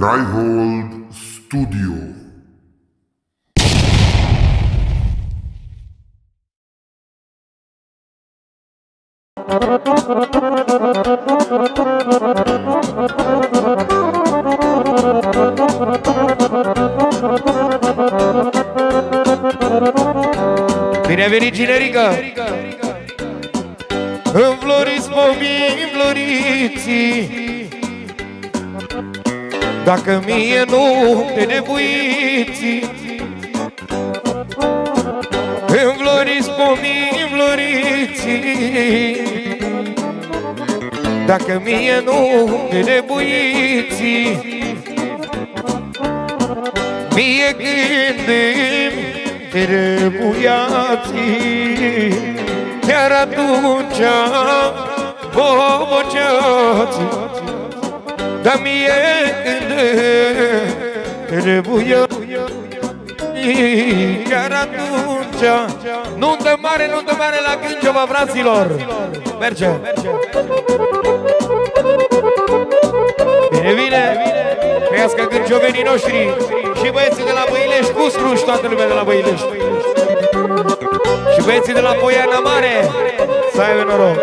Dryhold Studio. Bine ai venit, Cinerică! Înfloriți pomii, înfloriții, dacă mie nu te nebuiți. Înfloriți pomii, înfloriții, dacă mie nu te nebuiți. Mie când trebuiați, chiar atunci boboceați. Dar mie când trebuiați, chiar atunci. Nuntă mare la Cânciova, fraților. Merge. Bine, bine. Trăiască cânciovenii noștri și băieții de la Băilești, cu Struș, toată lumea de la Băilești. Și băieții de la Poiana Mare, să aibă noroc.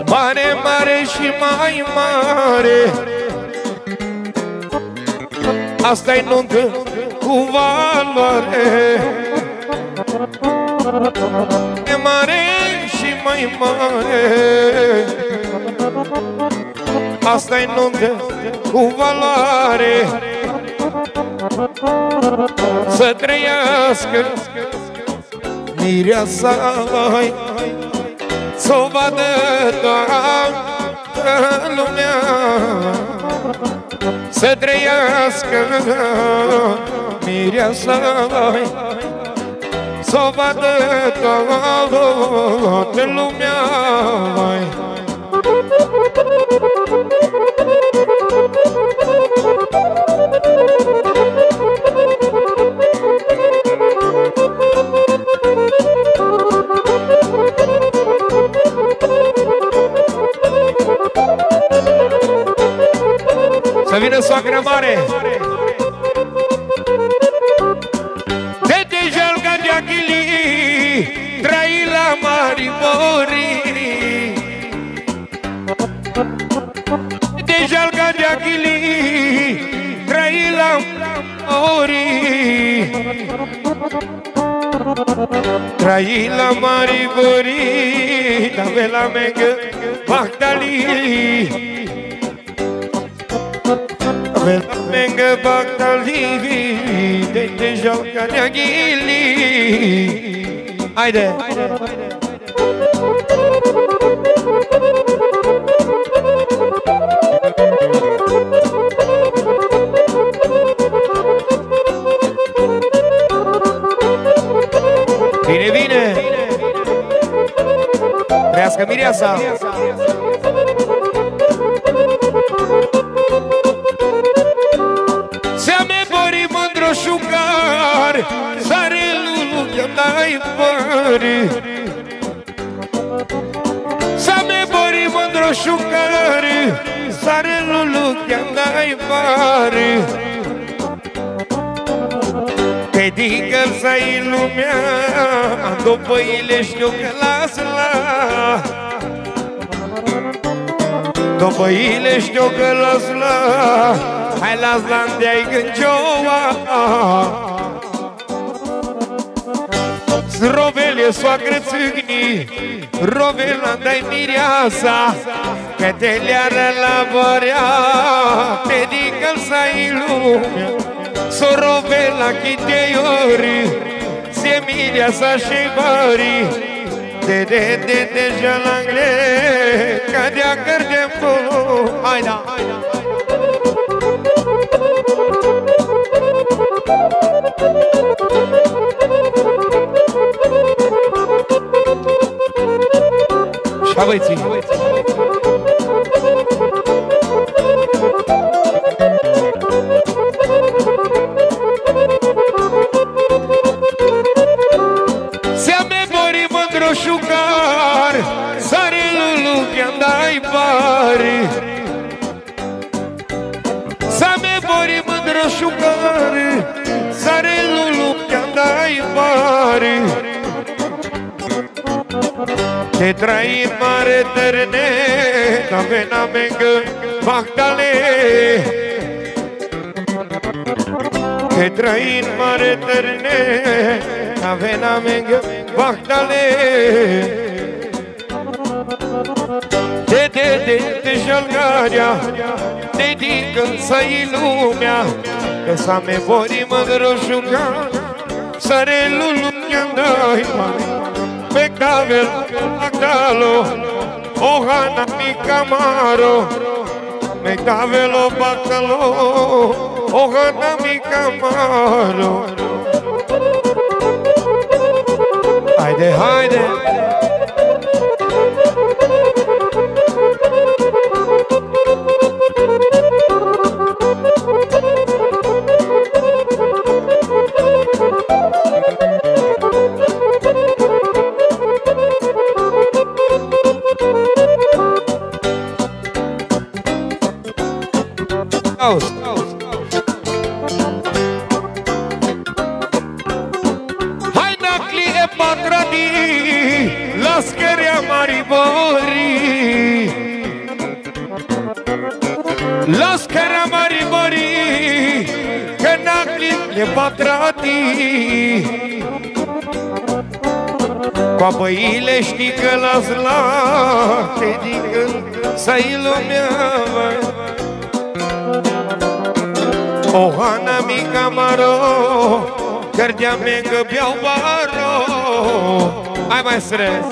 Mare, mare și mai mare, asta-i nuntă cu valoare. E mare și mai mare, asta-i nuntă cu valoare. Să trăiască mireasa, s-o vadă toată lumea. Să trăiască mireasa, s-o vadă toată lumea. Să vină soacră mare. De dejal ca de achilii, trai la mari mori. Dejal ca de achilii, trai la mori. Trai la mari mori, da vela mega Magdalii. Vela mega Magdalii, de dejal ca de achilii. Haide! Bine, bine! Trăiască mireasa! Se-ame bori mândro șucar, sarelul i-am dai pări. Se-ame bori mândro șucar, sarelul i-am dai pări. Te dică să-i lumea, după ile știu că las-la. După ile știu că las-la, hai las-la de-ai Câncioa. Rovele soacră țâgni, rovela dai mireasa, că te leară la borea. Te dică să-i lumea, s-o rovela chiteiori, se mireasa și bari. De jalangle, ca de-a cărdem colo. Haida! Și-a băieții! mari te train mare terne Avena mengă Magdale te train mare terne Avena mengă Magdale de jalgarea dedică să-i lumea că s-a me bori mădroșuca Sarelul lumea-ndai pe cavel Magdalo Ohana mi camaro me cavelo bacalo Ohana mi camaro Haide, haide Hai nacli e patrani Lascherea Maribori Lascherea Maribori Că nacli e patrani Coapăile știi că las la Te dică să-i lumea Ohana mi camaro Cărdea mengă beau baro Hai mai stres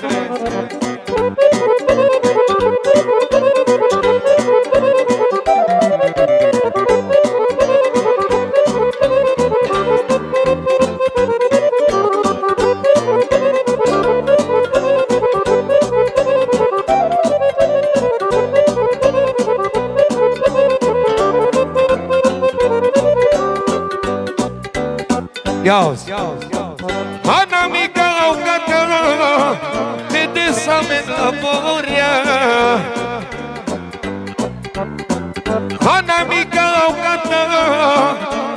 Iauzi Ana mica au gata Te desamen la boria Ana mica au gata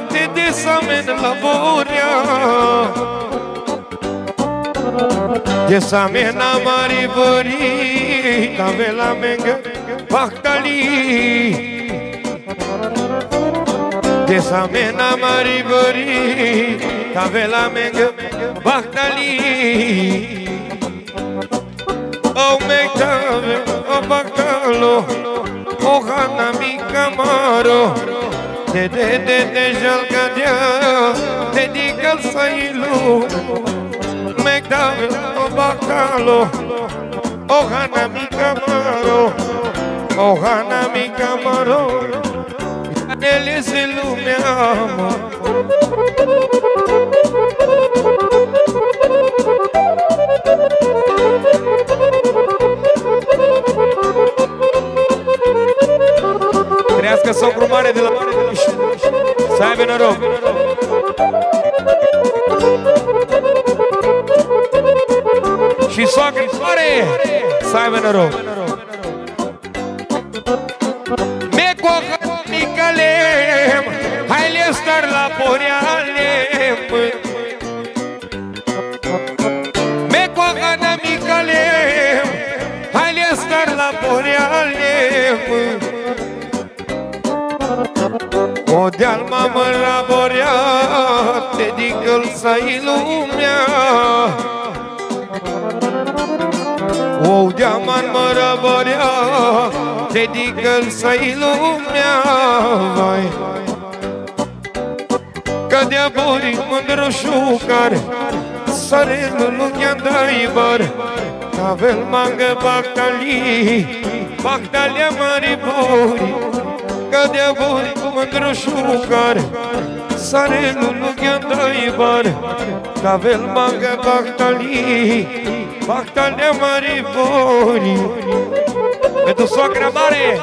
Te desamen la boria Desamen a mari bori Cavela mengă Bactali Desamena Maribori Cavela mengă Bactali O mectave O bactalo O hana mi camaro De jalgadea Dedică-l să-i lu Mectave O bactalo O hana mi camaro O hana mi camaro Ele se lumea Trească socru mare de la Să aibă noroc Și soacră mare Să aibă noroc Micalem, hai le star la Porealem Me coagana Micalem, hai le star la Porealem O deal mamă la Borea, dedică-l să-i lumea O deaman mă Borea, dedică-l să-i lumea vai Că de-a bori mândrușucar Sarelul lumea-ndai bar Cavel mangă Bactali Bactalia Maribori Că de-a bori mândrușucar Sarelul lumea-ndai bar Cavel mangă Bactali Bactalia Maribori Pentru soacra mare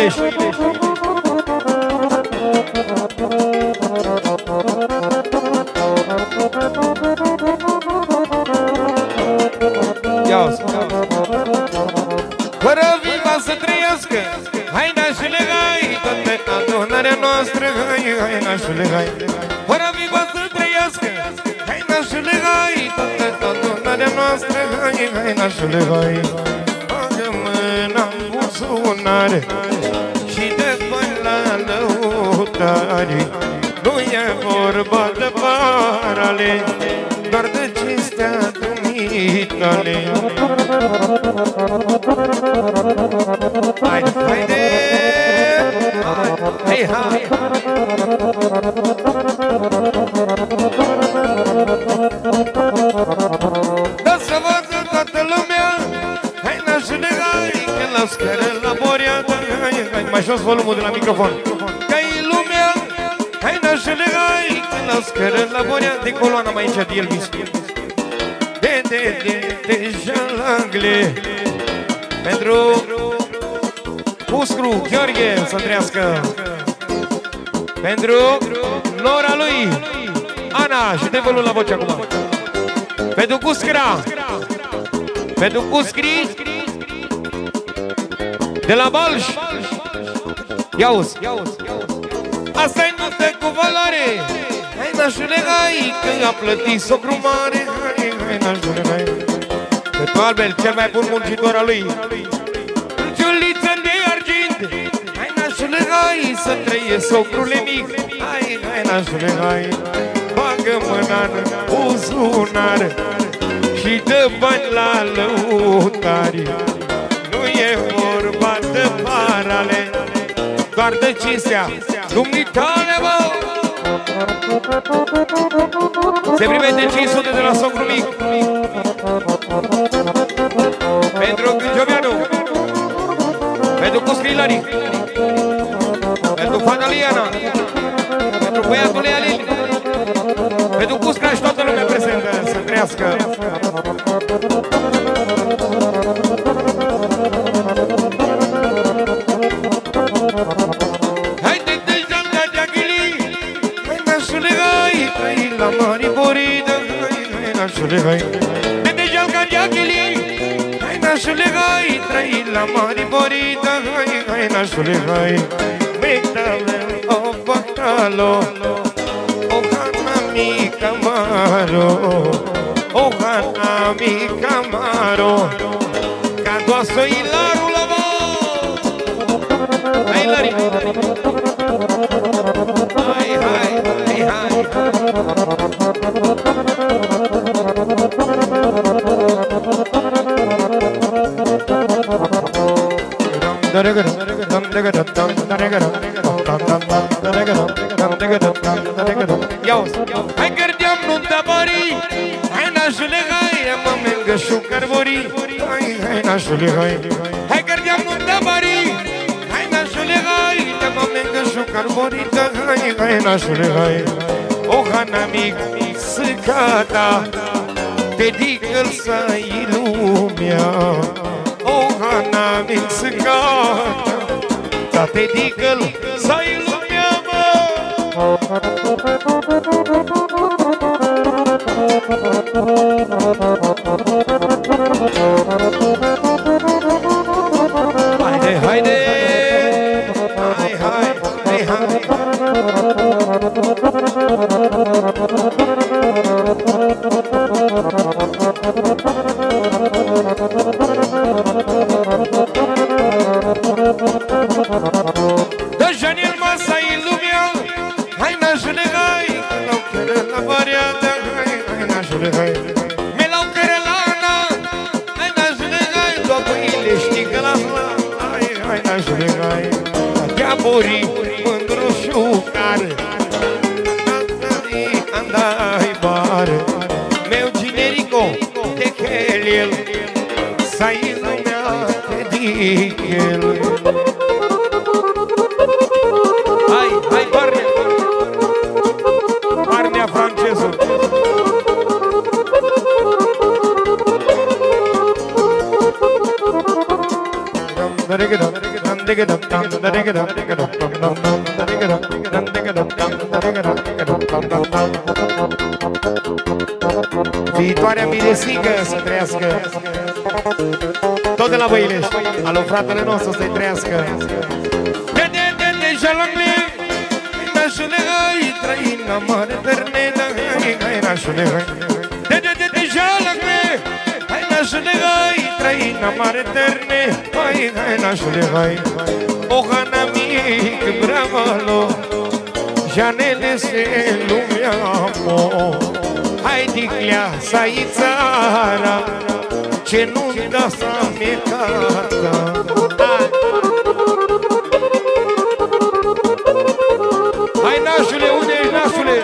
Băilești. Ia-o-ți. Fără viva să trăiască, hai nașule, hai, toată adunarea noastră, hai, hai nașule, hai. Fără viva să trăiască, hai nașule, hai, toată adunarea noastră, hai, hai nașule, hai. Bagă mâna în buzunare și de bani la lăutare. Nu e vorba de parale, doar de cinstea dumitale. Haide, haide! Hai, hai! Da să vadă toată lumea, hai nașule, hai, că la scară la Borea, hai, hai, mai jos volumul de la microfon. Că-i lumea, hai nașule, hai, că la scară la Borea, de coloana mai aici de Elvis. De Jean-Langlais. Pentru Puscru, Gheorghe, să trăiască. Pentru Nora lui Ana și Devălul la voce acum. Pentru Cuscra, pentru Cuscri de la Balș. Ia-uzi, asta-i notă cu valoare. Hai nașule, hai, că a plătit socru mare. Hai, hai nașule, hai. Pentru Albel, cel mai bun muncitor al lui. Ciuliță de argint. Hai nașule, hai, să trăiesc socrule mic. Hai, hai nașule, hai. Bagă mâna în buzunar și dă bani la lăutari. Nu e vorba de parale, doar de cinstea dumitale, bă! Se primește 500 de la socru mic. Pentru Gângioveanu, pentru Cuscrilari, pentru fata Liana, pentru băiatul lui Alin, pentru Cuscra și toată lumea prezentă să trăiască. La mari borida, hai nașule, hai. De deja-l cariacheli, hai nașule, hai. Trăi la mari borida, hai nașule, hai. Metale o bacalo, o hana mi camaro, o hana mi camaro. Ca doasă Ilaru la vo. Hai Ilari. Hai, hai, hai, hai. Hai gărdeam nunta mării, hai nașule, hai, mă mengă șucar vorii. Hai nașule, hai. Hai gărdeam nunta mării, hai nașule, hai, mă mengă șucar vorii. Hai nașule, hai. O hana mic săcata, dedică-l să-i lumea. O hana mic săcata, da dedică-l să-i lumea, mă. Haide, haide. Hai, hai, hai, hai. Da Janil Viitoarea miresigă să trăiască. Tot de la Băilești. Alo, fratele nostru să-i trăiască. De jalangle, nașule, hai, trăina mare ternelă, hai, nașule, hai. De jalangle, hai, nașule, hai, trăina mare terne, hai, nașule, hai. O hana mic, bravo-lo, janele se lumea mo. Hai, diclea, să-i țara, ce nu-mi da să mi-e cata. Hai, nașule, unde ești, nașule?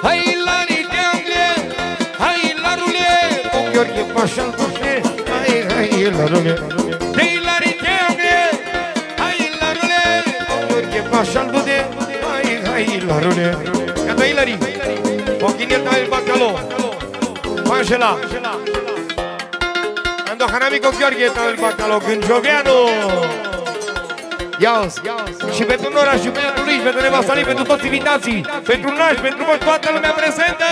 Hai, Lari de Anglie, hai, Larule, cu Gheorghe Pașa-l duce, hai, Larule. Hei, Lari de Anglie, hai, Larule, cu Gheorghe Pașa-l duce, hai, Larule. Iată, Hilari, Ochinel Tail Bacalo, Angela. Ando Hanamico Gheorghe Tail Bacalo, Gângioveanu. Ia-o-s! Și pentru Nora, și pentru Luis, pentru nevasta lui, pentru toți invitații, pentru nași, pentru voi, toată lumea prezentă!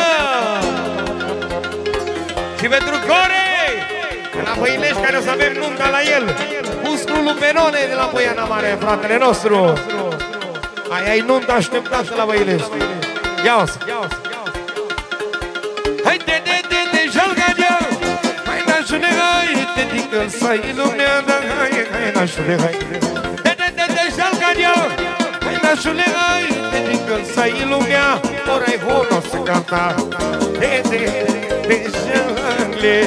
Și pentru Core, de la Băilești, care o să avem nunta la el, cu scrulul Penone de la Poiana Mare, fratele nostru! Ai nunta așteptată la Băilești! Ia-o-s! Hai, de jalgadea! Hai, nașule, hai, te dică să-i lumea, hai, nașule, hai! Hai, nașule, hai, te dică să-i lumea, ori-ai hono să canta. De jangle,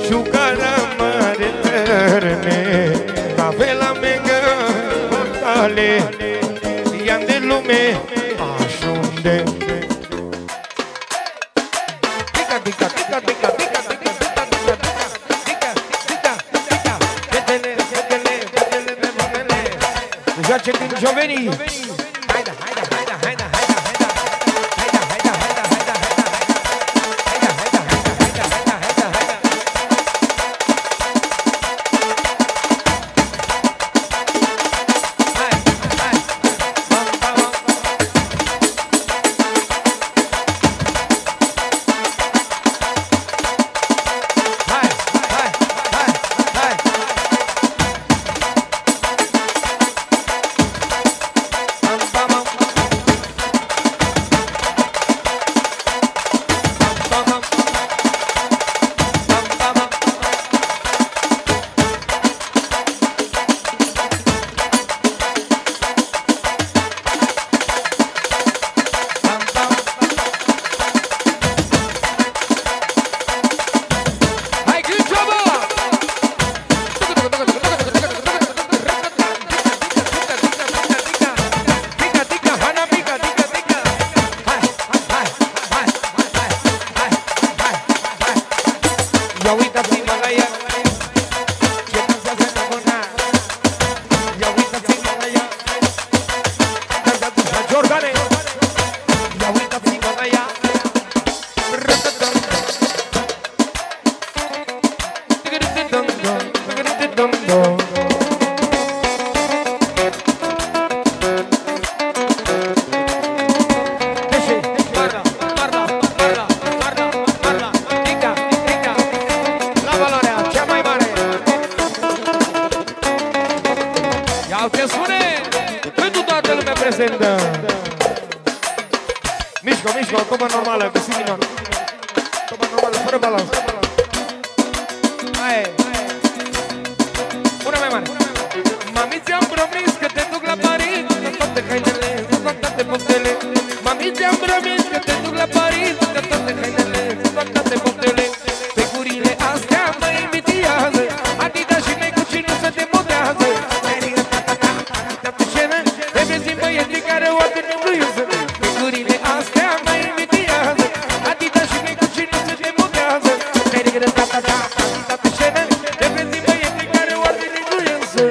șucara mare tărne, cavela mega portale, i-am de lume, ajunge. Joace din Jovenii. Haida, haida, haida, haida, haida, haida. Haida, haida, haida, haida, haida. Haida, haida, haida, haida, haida, haida. Hai, hai. Bam, bam, bam. Hai, hai, hai, hai. Mișcă, tobă normală, cu siminor. Tobă normală, fără balans. Aia e. Una mai mare. Mami, ți-am promis că te duc la Paris, cu toate hainele, cu toate poftele. Mami, ți-am promis că te duc la Paris, cu toate hainele, cu toate poftele. Pe curile astea mă invitează, Adidas și Negucci nu se demodează. Pe scenă, te vezi în băieții care o ating în bluiuză. Pe curile astea mă invitează, Adidas și Negucci nu se demodează. Pe scenă, te vezi în băieții care o ating în bluiuză.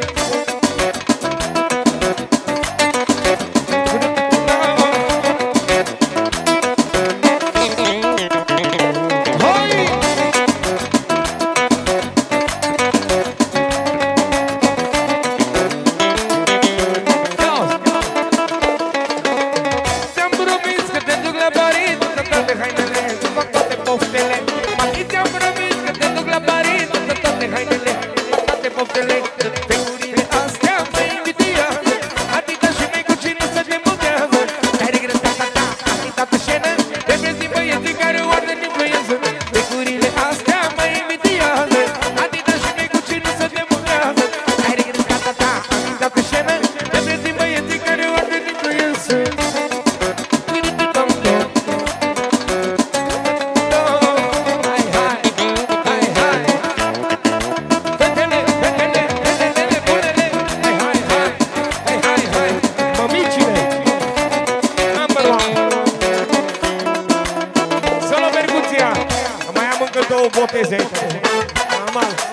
normal.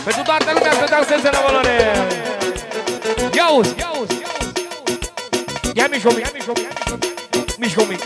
Pentru toată lumea să danseze la valoare. Ia-uzi! Ia mișo mic! Mișo mic!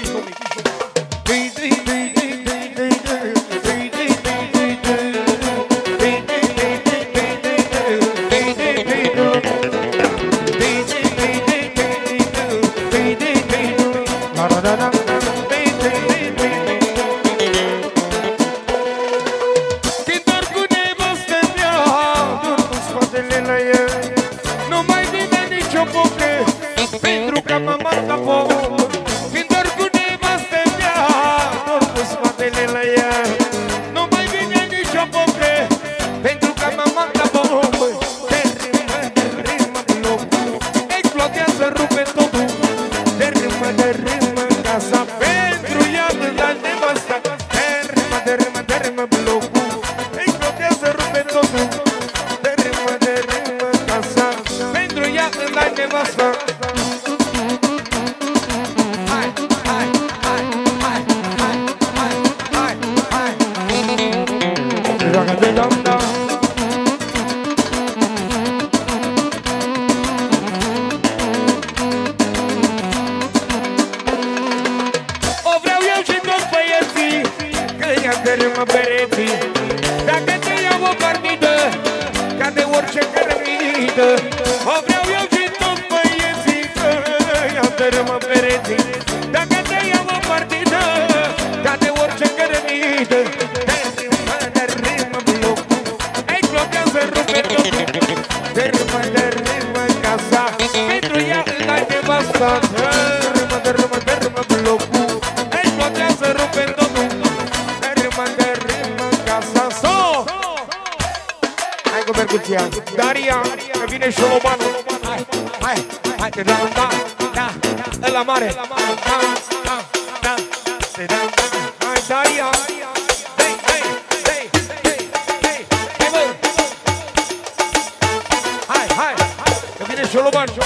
Daria, că vine șolobanul. Hai, te dau, da, ăla mare. Hai, Daria. Hai, că vine șolobanul.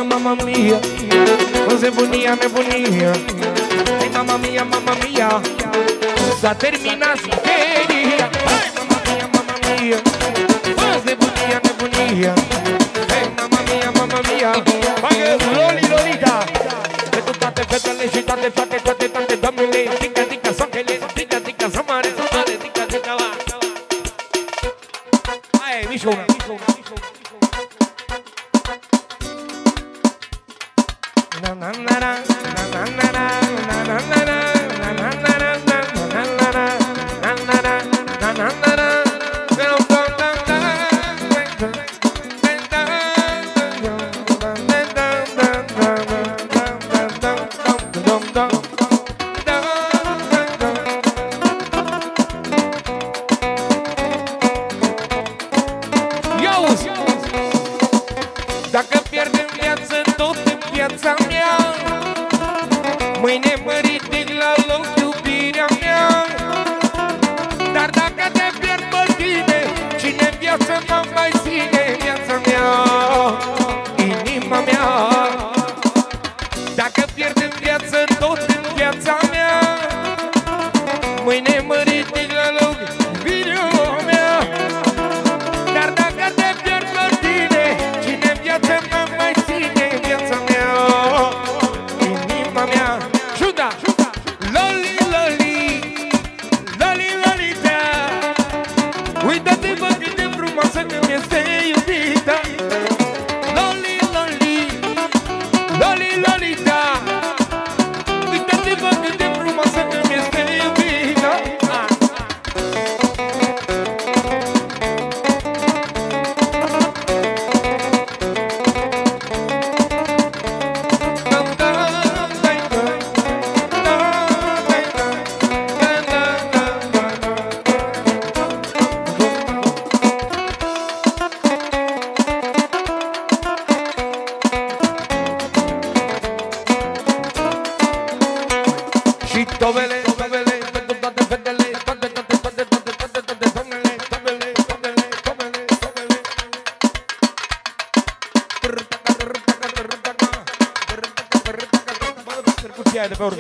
mamma mia. Cos'è bunia, nebunia. Ai mamma mia. S-a terminat șmecheria. Ai mamma mia. Cos'è bunia, nebunia. Ai mamma mia. Bagă Loli, Lolita. Pentru toate fetele și toate doamnele. Tica, soacele, tica, samare, tica, va. Hai, mișcă una. Dacă pierdem viață tot în viața mea, mâine mă ridic la loc iubirea mea. Dar dacă te pierd pe tine, cine în viață mă mai ține? Viața mea, inima mea. Dacă pierdem viață tot în viața mea, mâine mă ridic la loc iubirea mea. Dar dacă te pierd pe tine, cine în viață mă mai ține? Viața mea, inima mea. Șuda! Loli, Loli, Loli, Lolita. Uită-te-vă cât de frumoasă când este iubita. Loli, Loli, Loli, Lolita. Uită-te-vă cât de frumoasă când este iubita. Și tovele, pentru toate fetele, toate doamnele, tovele. Percuția aia de pe urmă.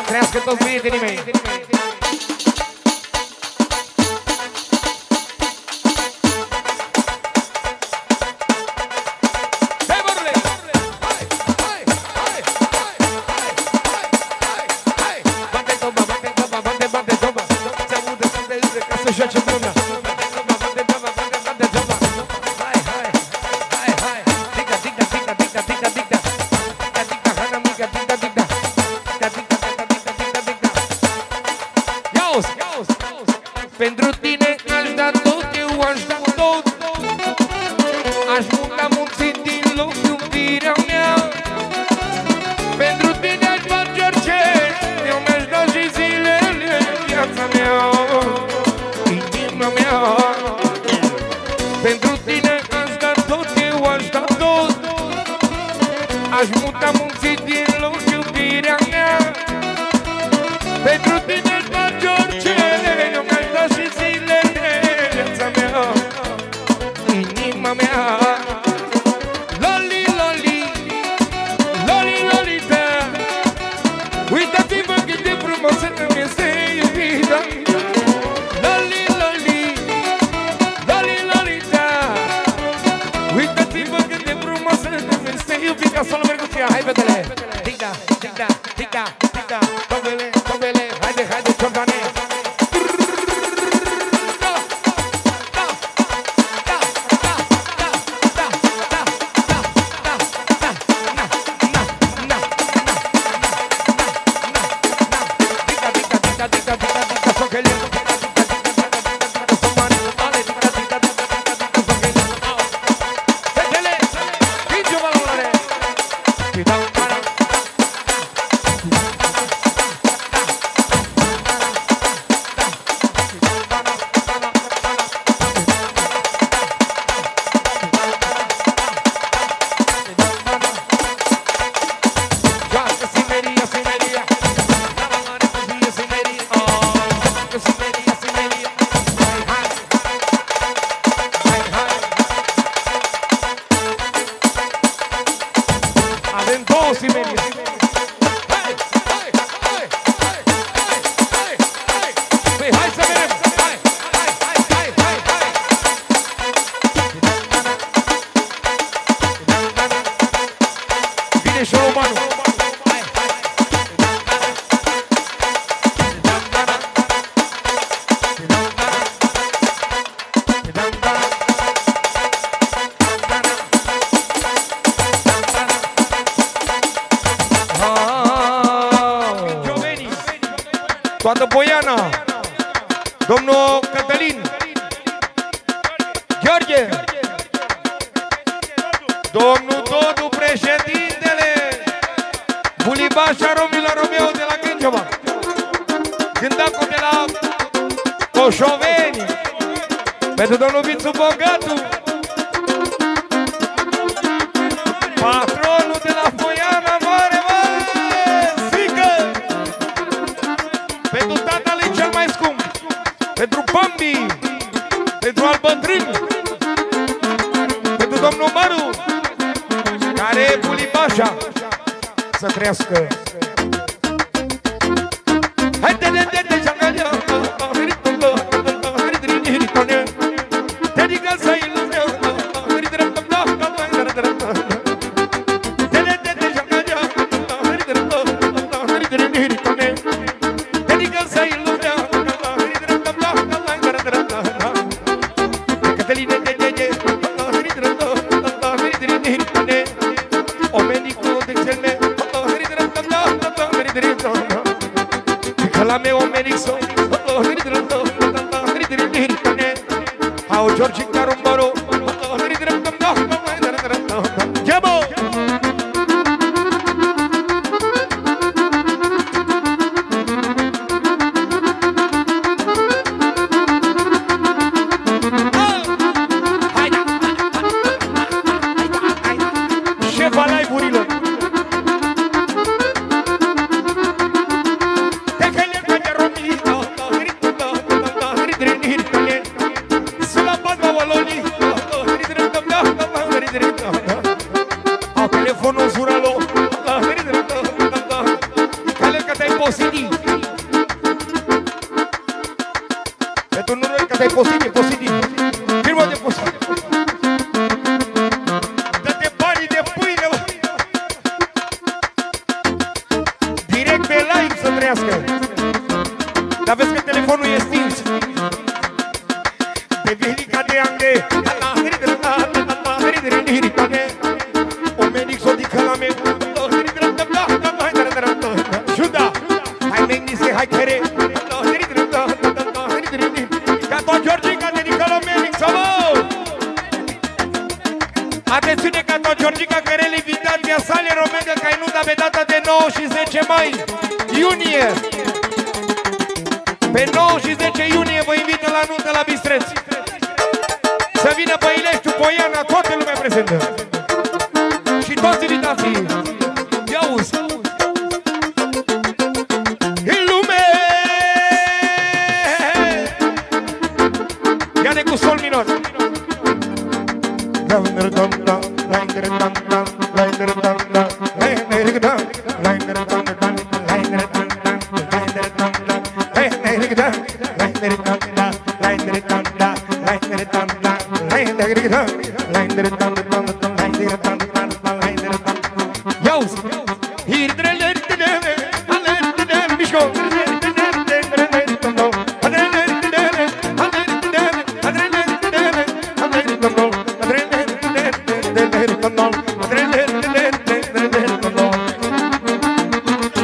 Trăiască toți prietenii mei! Bate toba, se aude să te uite ca să joace lumea. Pentru tine aș da tot, eu aș da tot. Aș muta munții din loc iubirea mea. Pentru tine aș face orice, eu mi-aș da și zilele. Viața mea, inima mea. Pentru tine aș da tot, eu aș da tot. Aș muta munții din loc iubirea mea. Pentru tine aș face orice, eu mi-aș da și zilele. Viața mea, inima mea. Loli, Loli, Loli, Lolita. Uitați-vă cât de frumoasă îmi este iubita. Loli, Loli, Loli, Lolita. Uitați-vă cât de frumoasă îmi este iubita. Solo percuția, hai vedele. Tic-da, tic-da, tic-da, tic-da. Tobele, tobele, haide, haide, ciordane. hai să vedem! Hai! Vine și romanul! Toată Boiana, domnul Cătălin, Gheorghe, domnul Dodu, președintele, Bulibașa Romila Romeo de la Gângeva, Gândacu de la Coșoveni, pentru domnul Vițu Bogatu, patronul de la Boiana Mare, pentru tatăl cel mai scump, pentru Bambi, pentru al bătrân, pentru domnul Măru, care e Bulibașa, să trăiască. Hai de Atențiune ca tot Georgica Cărel, invitația Sale Romângă Cainuta pe data de 9 și 10 mai iunie. Pe 9 și 10 iunie vă invită la nuntă la Bistreț. Să vină Băileștiul, Boiana, toată lumea prezentă. Și toți invitații. Ia-uzi! În lume! Ia-ne cu sol minor.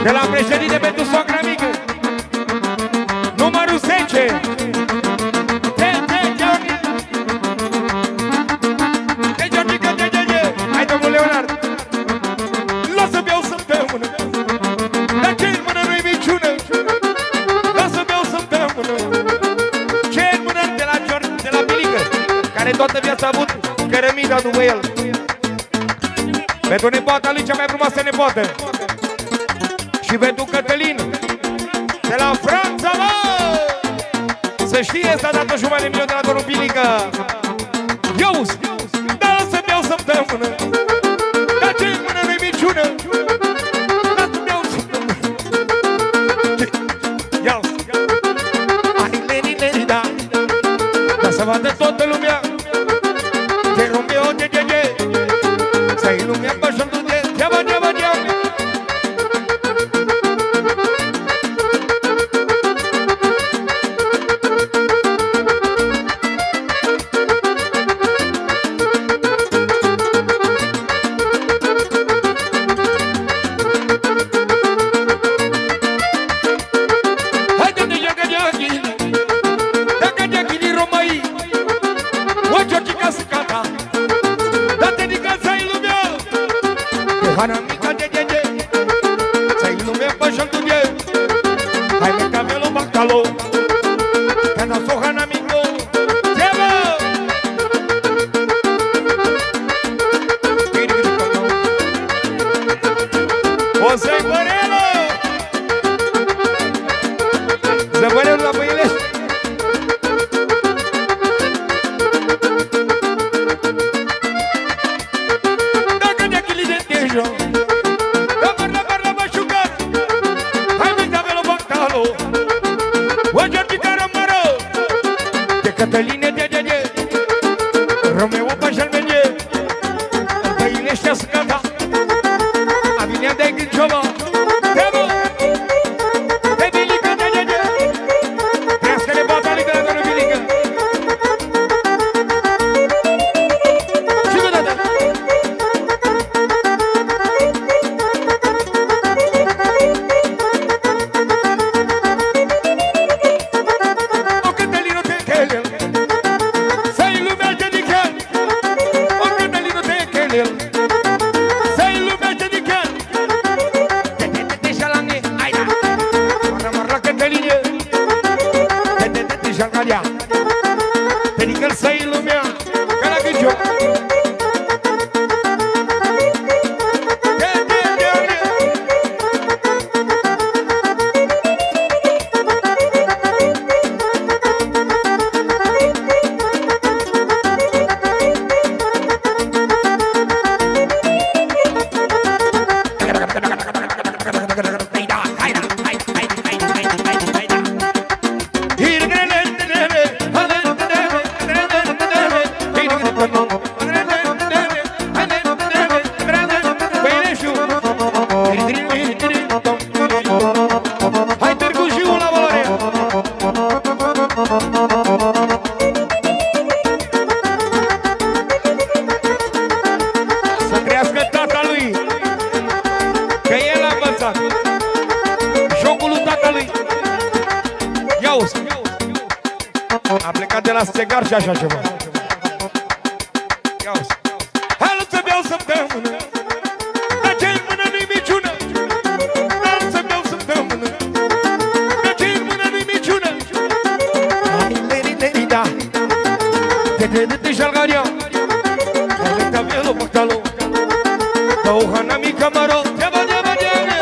De la președinte pentru soacra mică, numărul 10. Hai, domnul Leonard. Lasă beau săptămână. Dar ce în mână nu-i minciună. Lasă beau săptămână. Ce în mână de la Bilică, care toată viața a avut cărămida după el. Pentru nepoata lui, cea mai frumoasă nepoată. Și pentru Cătălin, de la Franța, mă! Să știe, s-a dat o jumătate de milion de la domnul Bilică. Iauzi, dar să beau săptămână. Dar ce în mână nu-i minciună. Dar să beau săptămână. Iauzi, hai. să vadă toată lumea de Romeo de Gege, să-i lumea bășându de geaba, geaba, geaba. Hana mica de Gege, să-i lumea bășându de, hai me camelo bacalo, că n-o so hana mico, geaba! O să-i Bărelu! Zăbărelu la Băilești! Cătăline de Gege, Romeo Pașal Mege, Băileștea Scata, Avinea de Gânciova, Devo, de Bilică de Gege, crească-le batalică la doamnă Bilică. Și cu toate! O Cătălinu te chelel, să-i lumea dedicat, o Cătălinu te chelel, să-i lumea dedicat. Te șalane, hai da, marra Cătăline, te șalgalea, dedică-l să-i lumea, ca la Gânciu. Hai Târgu Jiu la valoare! Să crească tata lui, că el a învățat jocul lui tata lui. Ia-uzi! A plecat de la stegar și așa ceva. Ia-uzi! Hai să beau săptămână, dar ce-i în mână nu-i miciună. Hai să beau săptămână, dar ce-i în mână nu-i miciună. Da, te șalgaria, hai să beau bactalo, dă-o hana mica maro, geaba, geaba, geaba.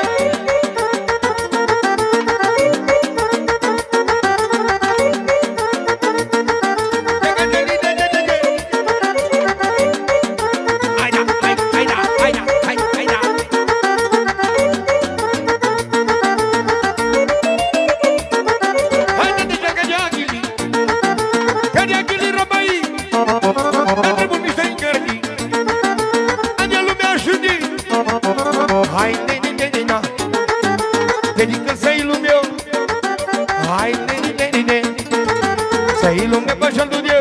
Hai, nene, dedică să-i lumea, hai, nene, să-i lumea bășandu de,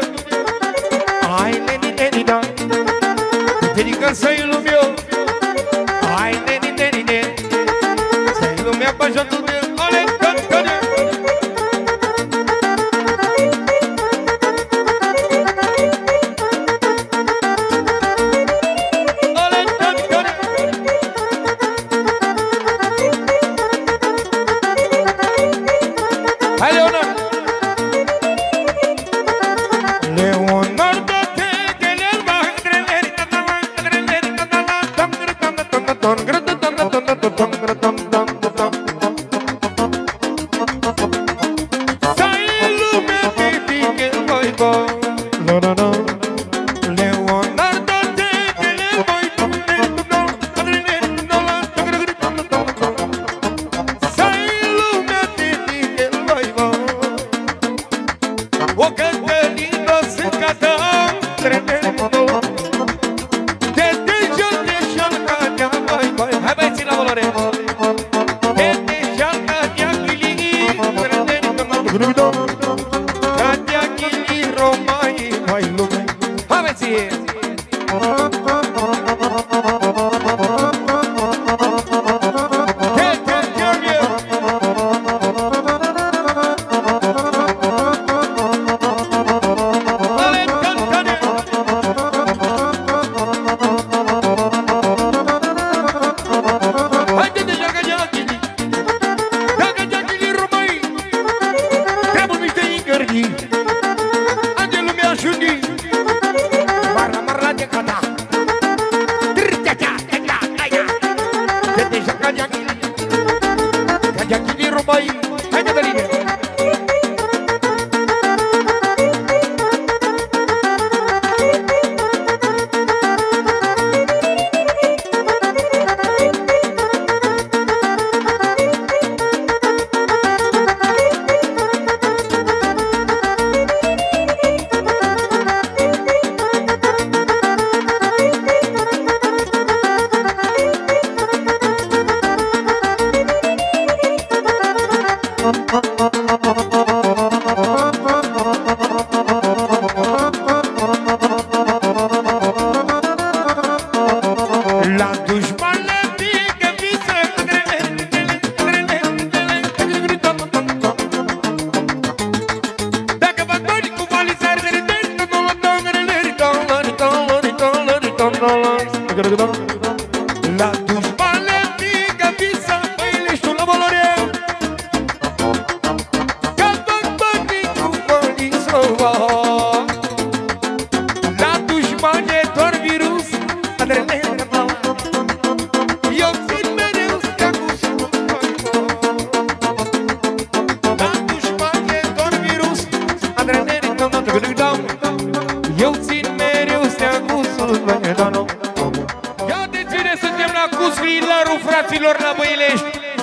hai, nene, dedică să-i lumea, hai, nene, să-i lumea bășandu de, ale, cătăne. Hai, Leonard! Leonard, te-l O Cătălină se cată tremendo. Te deja cadea, bai, bai. Hai băi, țin la valoare. Te deja cadea, chili, tremendo. Cadea, chili, romai, bai, lume. Hai băi, ție.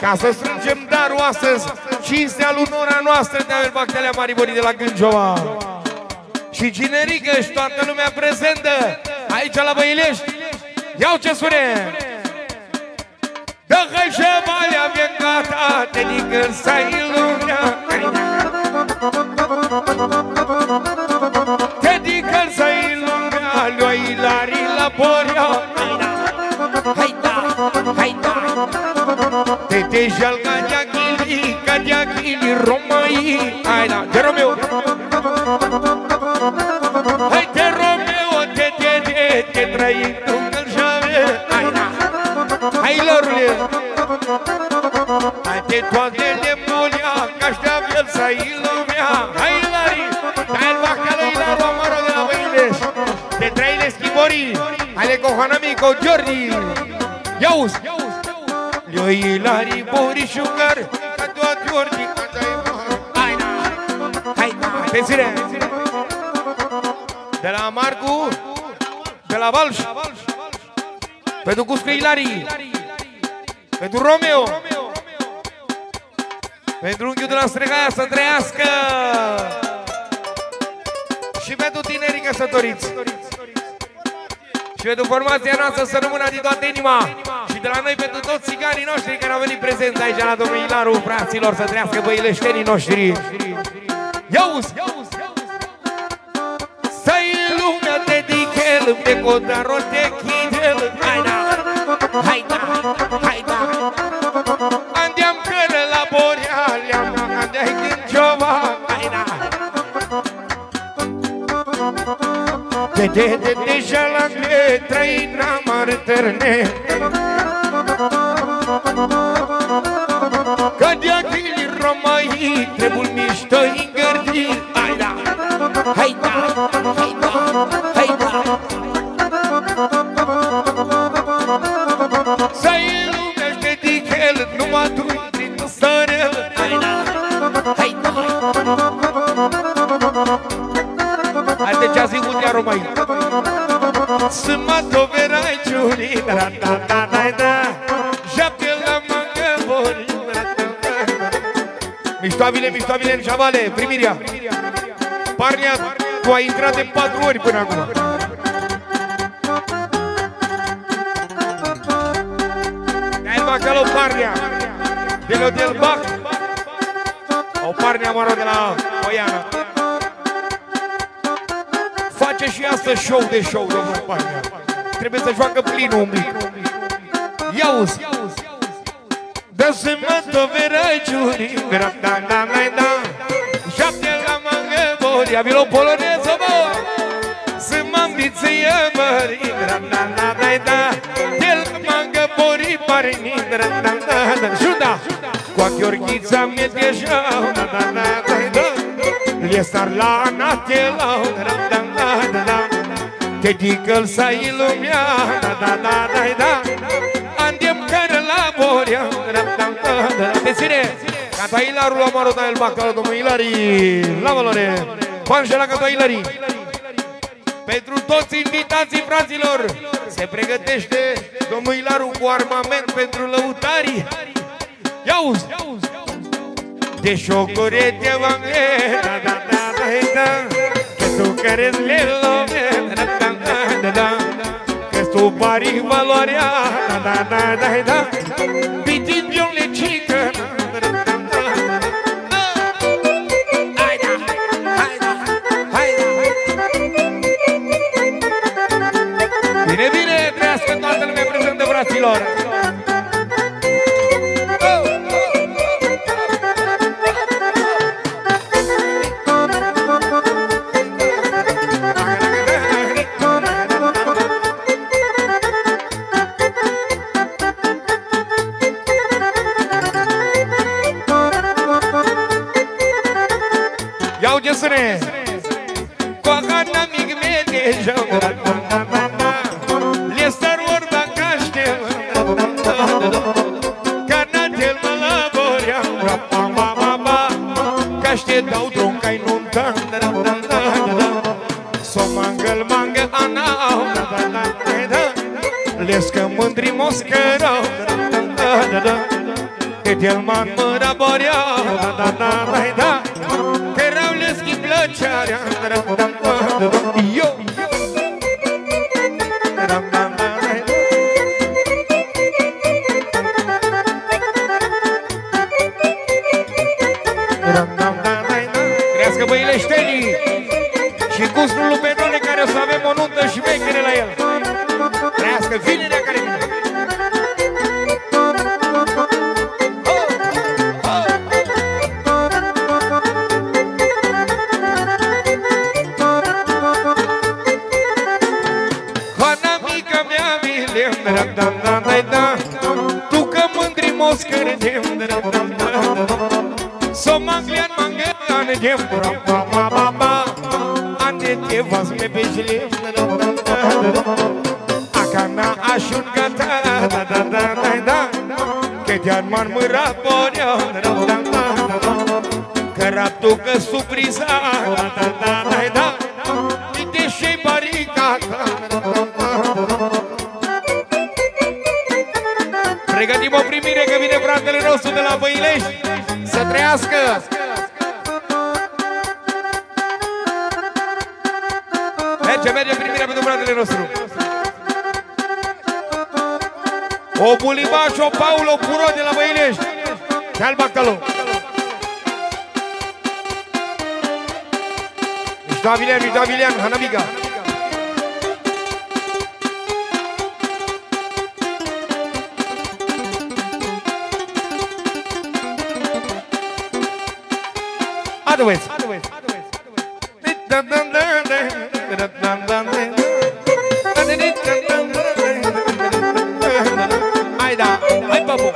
Ca să strângem darul astăzi, cinstea lui nora noastră de Abel Bactelea Mariborii de la Gâncova. Și Ginerică și toată lumea prezentă aici la Băilești. Iau ce spune! Dă-că șevalea avem gata, te nicăl să-i lumea. Te nicăl să-i lumea, lui-o Ilarii la Boria. Hai da, hai da! Te deja-l cadea chili, romai. Hai da, de Romeo. Hai te Romeo, te trăi într-un gălșave. Hai da, hai lărule. Hai te toate de mulia, că așteaptă el să-i lumea. Hai Ilari, hai-l bacală Ilaru, amară de la Băilești. Te trăile schiborii, hai-le cohanamico, Giorgi. Ia-uzi, Leo Ilari, Borișugar, ca toate Giorgi, ca dai mare. Hai da, hai da, atenție. De la Marcu, de la Valș, pentru Cuscu Ilari, pentru Romeo, pentru unchiul de la Stregaia să trăiască și pentru tinerii căsătoriți și pentru formația noastră să rămână din toată inima și de la noi pentru toți țiganii noștri care au venit prezenți aici la domnul Ilaru, fraților, să trăiască băileștenii noștri. Ia-uzi! Să-i lumea de dichel, pe codarul de chidel. Hai da, hai da, hai da. Andeam cără la Borealea, andeai Gâncova. Hai da. De deja la gle, trăina mare terne. Că de achili romai, trebul mișto-i îngărdi. Hai da, hai da, hai da, hai da. Să-i lumește dichel, numai tu prin sărel. Hai da, hai da. Hai de ce-a zicut ea romai. Să mă toverai ciuri, da-da-da-da-da. Japte la mangă-bori. Miștoabile, miștoabile în șavale, primirea. Parnia, tu ai intrat de 4 ori până acum. Ai Bacalo Parnia, de la Del Bac. O Parnia, mă rog, de la Oiana. Face și astăzi show de show, domnul Parnia. Trebuie să joacă plinul un pic. Ia-uzi! Dă-se mă-tă verăciuni, da-da-da-da. Șapte la mangă, bori, avilo poloneză, bă. Să m-ambiție, bări, da-da-da-da. Del mangă, bori, pare, da-da-da-da. Juda! Cu a Gheorghița mi-e deja, da-da-da-da. Le star la natela, da-da-da-da. Te dică-l să-i lumea, da-da-da-da. Andem care la boria, da-da-da-da. Te ține! Canta Ilarul la Marota el Bacalo, domnul Ilari, la valoare. Panșe la canta Ilari. Pentru toți invitații, fraților, se pregătește domnul Ilaru cu armament pentru lăutarii. Ia-uzi! De șocorete v-am da-da-da-da-da. Că tu care-ți le lume, da-da-da-da-da. Că-s tu pari valoarea, da-da-da-da-da. Pitit viole cică, bine, bine, trească toată lumea prezentă, fraților! Ia uite-să-ne! Coagana mic medeja, le star vorba caște, canatel mă laborea, caște dau dronca-i nunta, s-o mangă-l mangă anau, lescă mândri moscărau, Tetelman mă raborea, că rău le schimb plăcearea, eu. Crească băileștenii și gustul lui Benone, care o să avem o nuntă și vechere la el. Crească vinerea care vine. Tu că mândri moscări s-o manglian manglian ande te vas me bejle acana așun gata că te-ar marmăra porea că raptu că surpriza uite și baricata. Pregătim o primire că vine fratele nostru de la Băilești. Să trăiască! Merge primirea pentru fratele nostru. O Buliba și o Paulo Puro de la Băilești. Te-al Bacalo. Miștavilian, Hanabiga. Otherwise. Hai da, hai papu.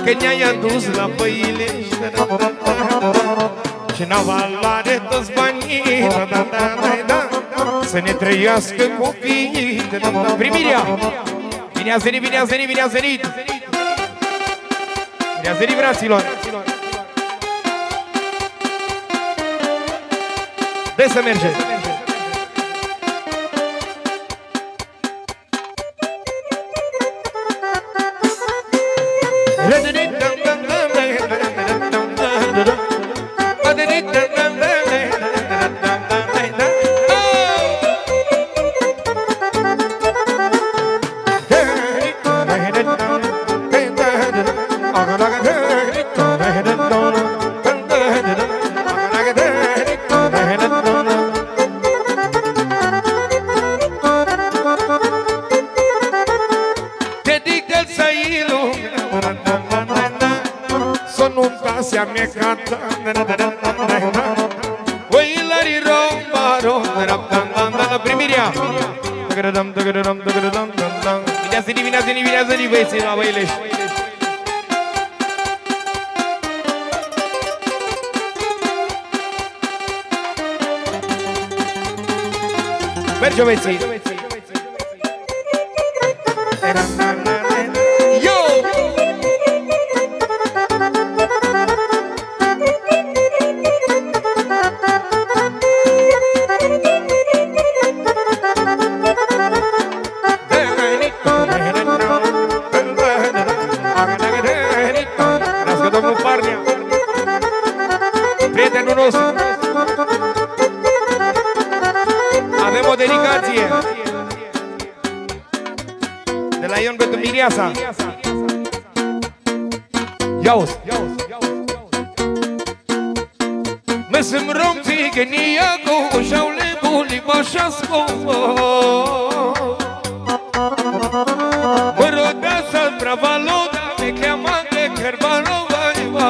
că ne-ai adus la păile și n-au valoare toți banii, să ne trăiască copiii. Primirea! Bine a venit, bine a venit, bine a venit! Bine a venit, fraților! Dă să merge! Băieții la Băilești. Merge, băieții. Ia-uzi! Mă sunt rom țigănia cu ușaule buli bașasco. Mă roda să-l pravaloda, me cheamă de Cărbalova.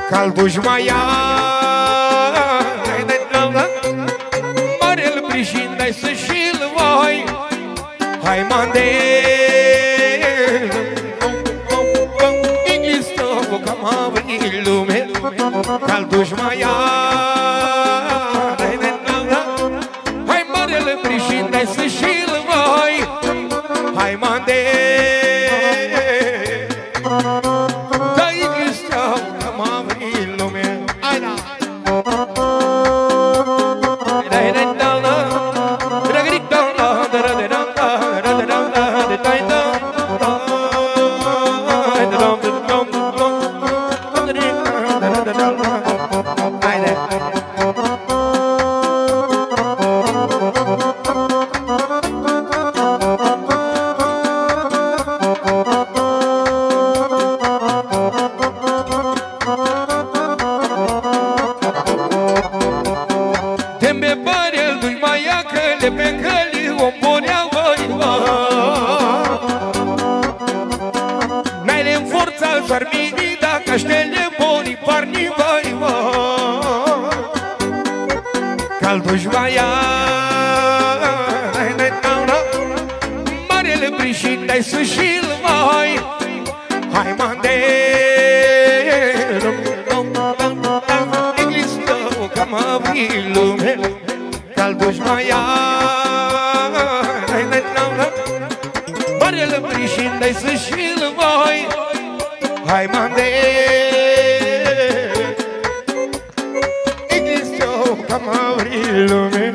Calduș maia, mare-l prișin, dai să și-l voi. Hai mande lume, calduș maia. Hai marele prișin, dai să și-l voi. Hai mande dai gâsteau că m-a venit lume. Hai da! Calduș maia, marele prișin, dai să și-l voi. Hai mande Eglistă, că mă vii lume. Calduș maia, marele prișin, dai să și-l voi. Hai mande că mă vrii lume.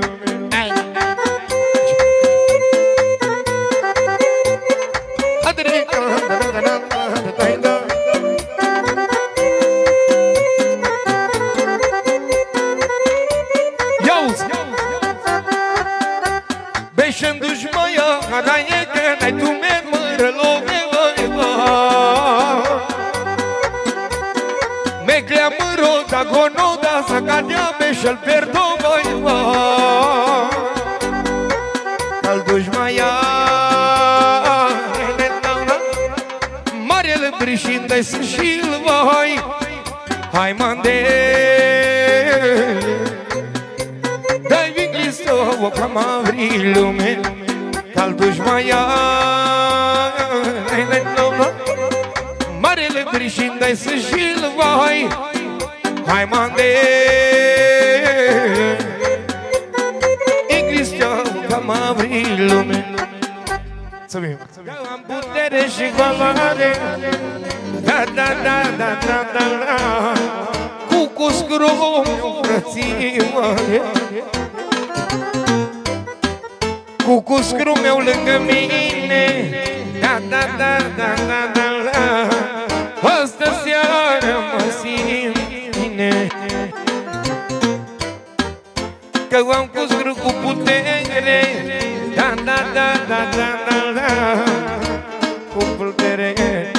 Ia-uzi! Beșându-și măia, haraie că n-ai tu merg mără lome, băi, băi. Meglea mără, da gonoda, să cadea beșă-l perdo, băi, băi. Calduș maia, marele brișin, dai să și-l voi. Hai mande dai vinglistovă, că mă vrii lume. Calduș maia, lângri și-mi dai să și-l vai. Hai mande e Cristian ca m-avri lume. Am putere și valoare, da, da, da, da, da, da, da. Cu cuscrum, frățioare, cu cuscrum meu lângă mine, da, da, da, da, da, da, da. Astă seară mă simt bine, că am cuscrum cu putere, da, da, da, da, da, da, da. Cu putere.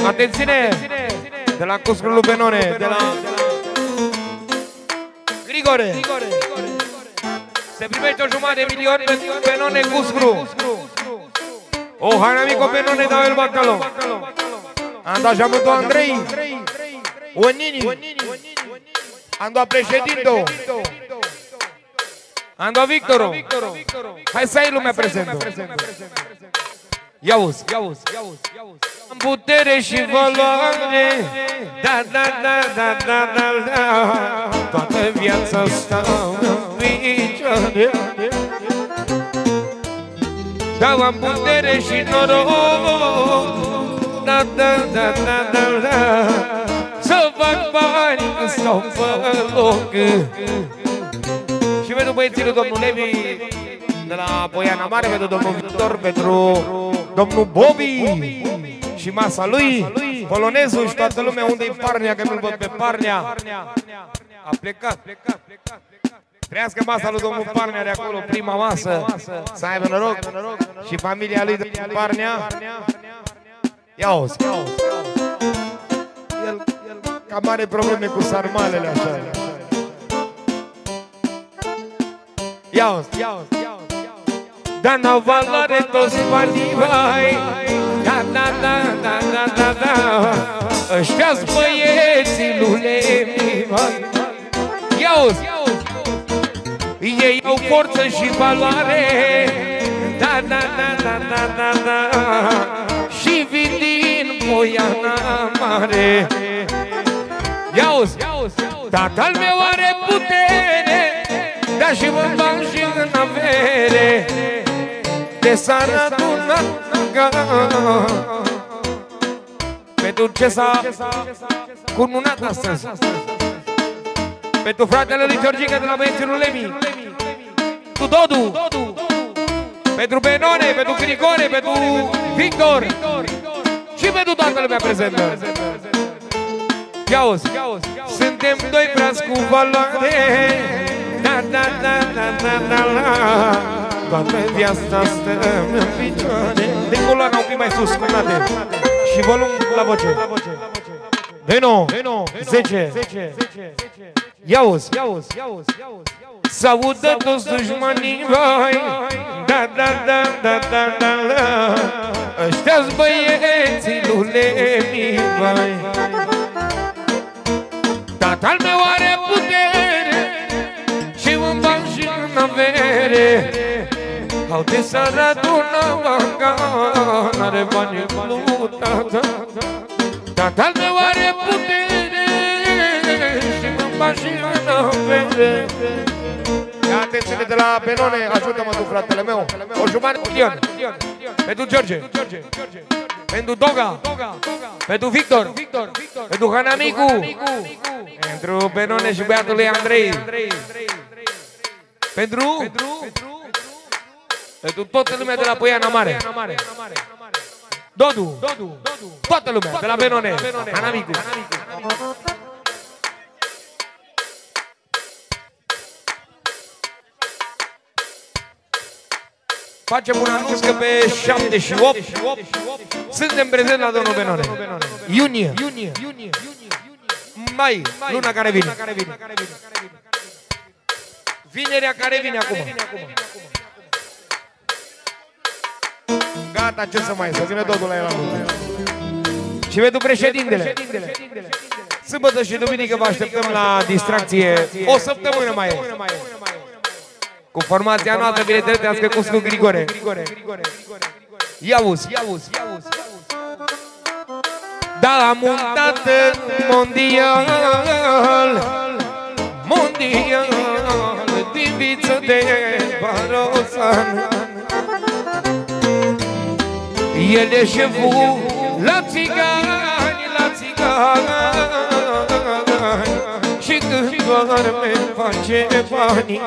Atenție! De la cuscru lui Benone, de la Grigore. Se primește o jumătate de milion pentru Benone Cuscru. O haina mică Benone dau el bacalo. Angajamentul Andrei. O Nini. Ando președinte. Ando Victoru. Hai să ai lumea prezentă. Ia-uzi. Am putere și valoare, da, da, da, da, da, da, da. Toată viața stau în picioare. Da, am putere și noroc, da, da, da, da, da, da. Să fac bani când stau pe loc. Și pentru băieții lui domnul Levi de la Poiana Mare, pentru domnul Victor, pentru domnul Bobby și masa lui, polonezul și toată lumea. Unde-i Parnea, că nu-l văd pe Parnea. A plecat. Trească masa lui domnul Parnea de acolo, prima masă. Să aibă noroc și familia lui de Parnea. Ia-o-ți. El cam are probleme cu sarmalele așa. Ia-o-ți. Da, n-au valoare toți banii, vai. Da, da, da, da, da, da, da. Ăștia-s băieții lui Levi, vai. Ia-o-ți. Ei au forță și valoare, da, da, da, da, da, da, da. Și vin din Poiana Mare. Ia-o-ți. Tatăl meu are putere, da, și mă bag și în avere. De s-a adunat pentru ce s-a cununat astăzi. Pentru fratele lui Georgica de la băieții lui Levi, pentru Dodu, pentru Benone, pentru Grigore, pentru Victor și pentru toată lumea prezentă. Ia-o-ți. Suntem doi frați cu valoare, da, da, da, da, da, da, da. Toată viața stăm în picioare. De coloana un pic mai sus, cumnate. Și volum la voce. Veno, 10. Ia-uzi. S-audă toți dușmanii, vai. Da, da, da, da, da, da, da. Ăștia-s băieții lui Levi, vai. Tatăl meu are putere și un ban și în avere. Au de să-l adună banca, n-are bani lui tata. Tatăl meu are putere și un ban și în avere. Ia atenție de la Benone, ajută-mă tu, fratele meu. O jumătate de milion pentru George, pentru Doga, pentru Victor, pentru Hanamicu, pentru Benone și băiatul lui Andrei, pentru toată lumea de la Poiana Mare, Dodu, toată lumea de la Benone, Hanamicu. Facem un anunț că pe 7 și 8 suntem prezenți la domnul Benone. Iunie, mai, luna care vine. Vinerea care vine acum. Gata, ce să mai, să vină totul la el anunț. Și pentru președintele. Sâmbătă și duminică vă așteptăm la distracție. O săptămână mai e. Cu formația noastră, bineînțeles, cu Grigore. Da, am un tată mondial, mondial, din viță de Barosan. El e șeful la țigani, la țigani, și când doarme face bani.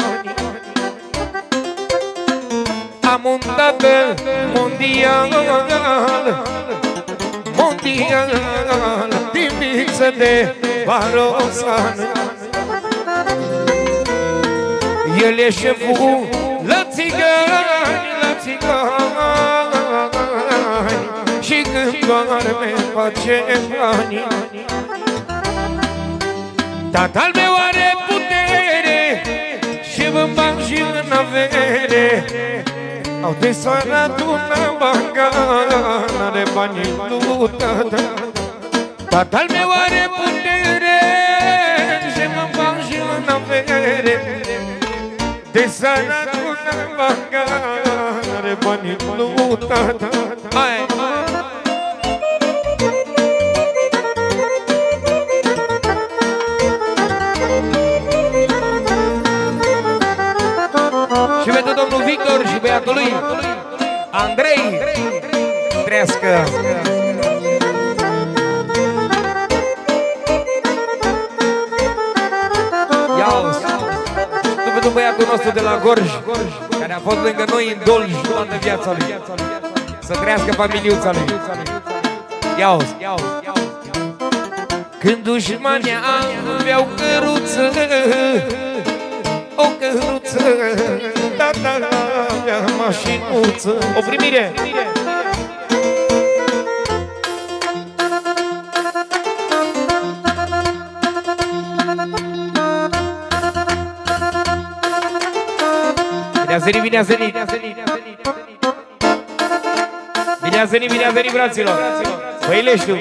Am un tată mondial, mondial, din viță de Barosan. El e șeful la țigani, la țigani, și când doarme face bani. Tatăl meu are putere și în bani și în avere. Au desarat una banca, n-are bani lui tata. Tatăl meu are putere și în bani și în avere. Desarat una banca, n-are bani lui tata. Hai, hai. Și pentru domnul Victor și băiatul lui Andrei, trească. Ia-uzi, și pentru băiatul nostru de la Gorj, care a fost lângă noi în Dolj toată viața lui. Să trăiască familiuța lui. Ia-uzi, când dușmanii aveau căruță, o căruță, tata avea mașinuță. O primire! Bine a venit, bine a venit! Bine a venit, bine a venit, fraților! Băileștiu!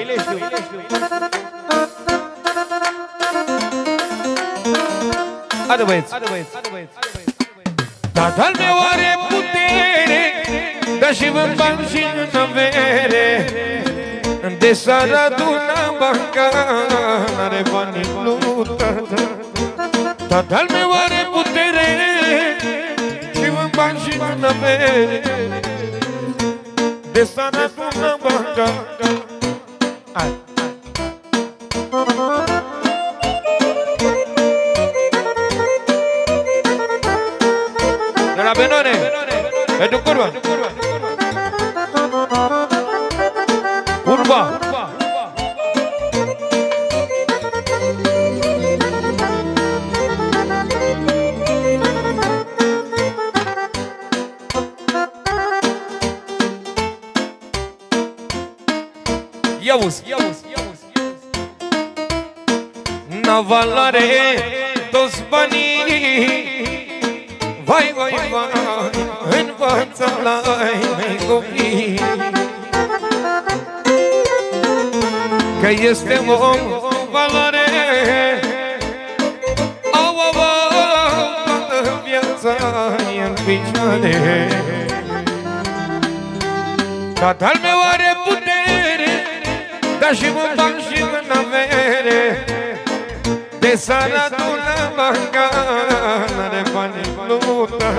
Adă băieți! Tatăl meu are putere, dar și în bani și în avere. De s-ar aduna banca, n-are bani lui tata. Tatăl meu are putere și în bani și în avere. De s-ar aduna banca. Hai! De la Benone, pentru curva. Curva. Ia-uzi, n-a valoare toți banii. Vai, vai, vai, în fața la ai mei copii, că este o valoare. Au, au, au, toată viața e în picioare. Tatăl meu are putere, dar și în bani și în avere. De s-ar aduna banca, n-are bani lui tata.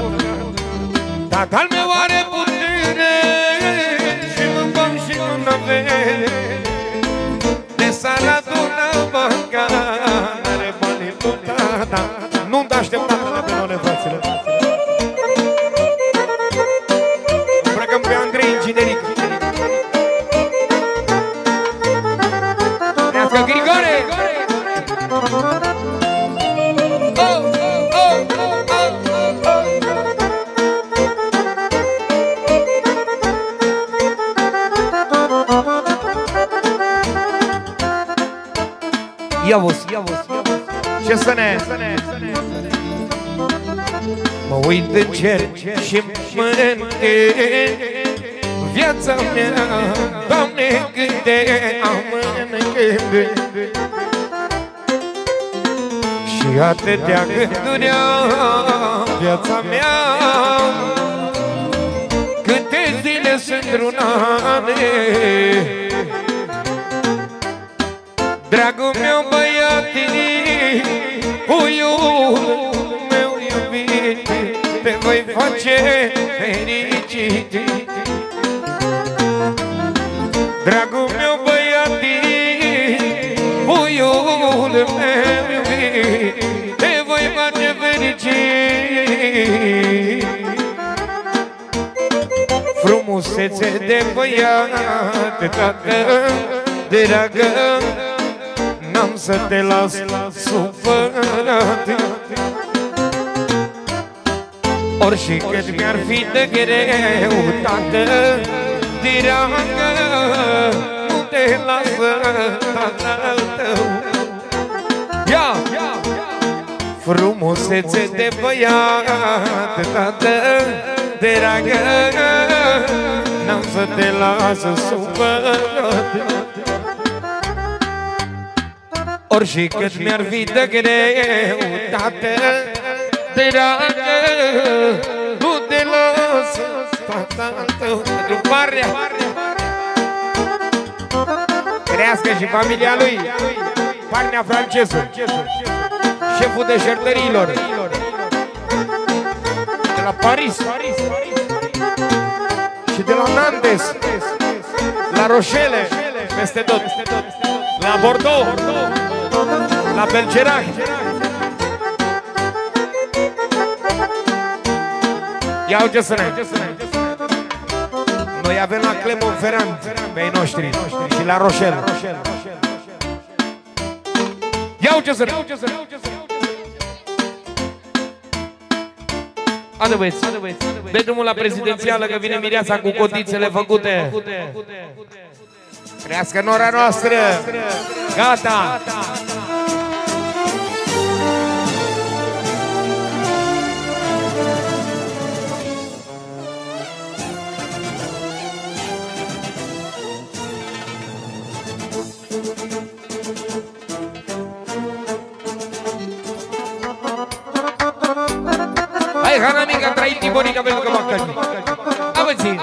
Tatăl meu are putere și în bani și în avere. De s-ar aduna banca, n-are bani lui tata. Nu-mi da așteptată la Benone, fraților. Îmbrăcăm pe Andrei Ingineric. Trească Grigore! Ia-vos, ce să ne... Mă uit în cer și mă întreb viața mea, Doamne, câte am în gând. Și atâtea gânduri am viața mea, câte zile sunt runane. Dragul meu băiatini, puiul meu iubit, te voi face fericit. Dragul meu băiatini, puiul meu iubit, te voi face fericit. Frumusețe de băiat, tată dragă, n-am să te las supărat. Orice cât mi-ar fi de greu, tată dragă, nu te lasă tatăl tău. Ia! Frumusețe de băiat, tată dragă, n-am să te lasă supărat. Orice cât mi-ar fi de greu, tată dragă, nu te lasă tatăl tău. Pentru Parnea, crească și familia lui, Parnea Francesu, șeful deșertăriilor de la Paris și de la Nantes, la Rochelle, peste tot, la Bordeaux, la Bergerac. Ia uite să ne. Noi avem la Clermont-Ferrand pe ei noștri și la Rochelle. Ia uite să ne. Adă băieți, dă drumul la prezidențială că vine mireasa cu cotițele făcute. Crească nora noastră. Gata. Hai, Hana mica, a trăit Tibonica pentru că Bacăni. Avăți!